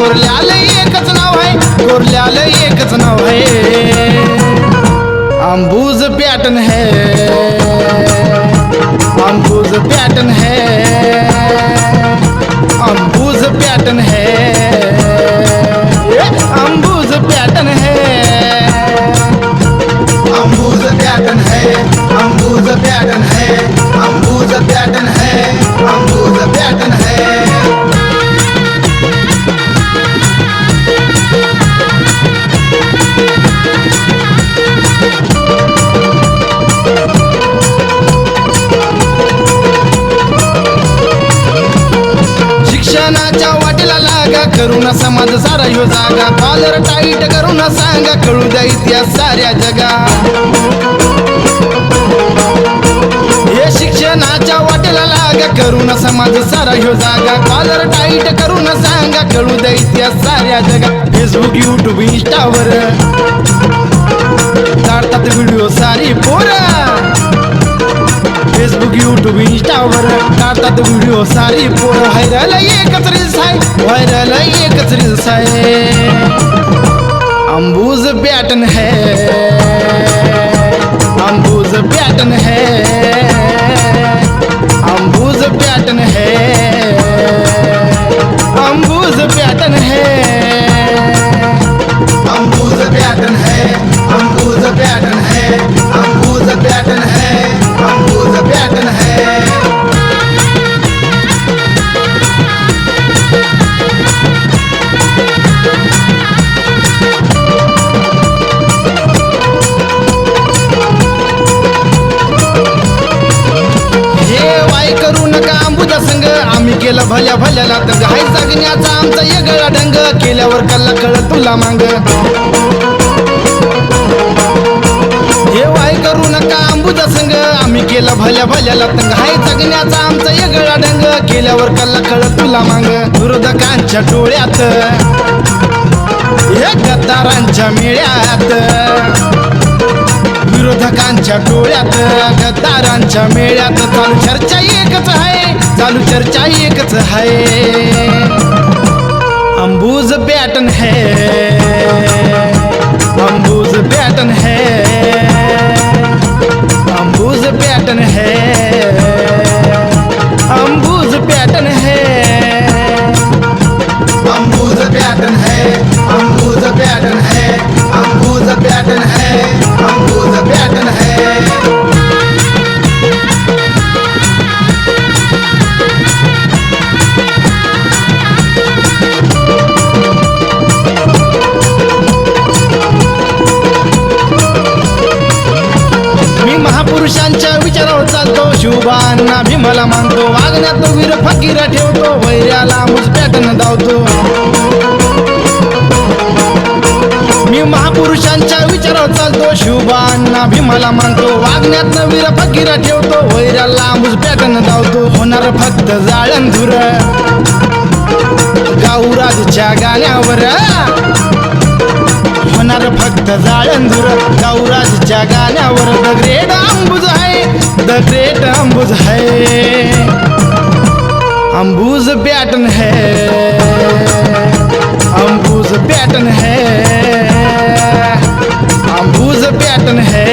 थोरल्याला एकच नाव आहे, थोरल्याला एकच नाव आहे. अंबुज पॅटर्न है, अंबुज पॅटर्न है, अंबुज पॅटर्न है, अंबुज पॅटर्न है, अंबुज पॅटर्न है, अंबुज पॅटर्न है, अंबुज पॅटर्न है, अंबुज पॅटर्न है. शिक्षणाच्या वाटेला लागा, करून समाज सारा ह्यो जागा. कॉलर टाईट करून सांगा, कळू द्या इतिहास साऱ्या जगा. हे शिक्षणाच्या वाटेला लागा, करून समाज सारा ह्यो जागा. कॉलर टाईट करून सांगा, कळू द्या इतिहास साऱ्या जगा. फेसबुक यूट्यूब इंस्टावर काढतात व्हिडिओ सारी पोरं. फेसबुक यूट्यूब इंस्टावर काढतात व्हिडिओ सारी पोरं. व्हायरल एकच रील्स आहे, व्हायरल एकच रील्स आहे. अंबुज पॅटर्न है, अंबुज पॅटर्न है, अंबुज पॅटर्न है, अंबुज पॅटर्न है, अंबुज पॅटर्न है, अंबुज पॅटर्न है, अंबुज पॅटर्न है, अंबुज पॅटर्न है. करू नका अंबुजा संग, आम्ही केलं भल्या भल्याला दंग. हाय जगण्याचा आमचा येगळा ढंग, केल्यावर कल्ला कळ तुला मांग. हे वाय करू नका अंबुजा संग, आम्ही केलं भल्या भल्याला दंग. हाय जगण्याचा आमचा येगळा ढंग, केल्यावर कल्ला कळ तुला मांग. विरोधकांच्या डोळ्यात, हे गद्दारांच्या मेळ्यात, विरोधकांच्या डोळ्यात, गद्दारांच्या मेळ्यात. चालू चर्चा एकच आहे, चालू चर्चा एकच आहे. अंबुज पॅटर्न है, अंबुज पॅटर्न है, अंबुज पॅटर्न है, अंबुज पॅटर्न है, अंबुज पॅटर्न है, अंबुज पॅटर्न है, अंबुज पॅटर्न है, अंबुज पॅटर्न है. मी महापुरुषांच्या विचारावर चालतो, शिवबांना भीमाला मानतो. वागण्यात वीर फकीर ठेवतो, वैऱ्याला अंबुज पॅटर्न धावतो. मी महापुरुषांच्या विचारावर चालतो, शिवबांना भीमाला मानतो. वागण्यात वीर फकीर ठेवतो, वैऱ्याला अंबुज पॅटर्न धावतो. होणार फक्त जाळंधुर गाऊराजच्या गाण्यावर, होणार फक्त जाळंधुर गाऊराजच्या गाण्यावर. द ग्रेट अंबुज है, द ग्रेट अंबुज है, अंबुज पॅटर्न है, अंबुज पॅटर्न है, अंबुज पॅटर्न है,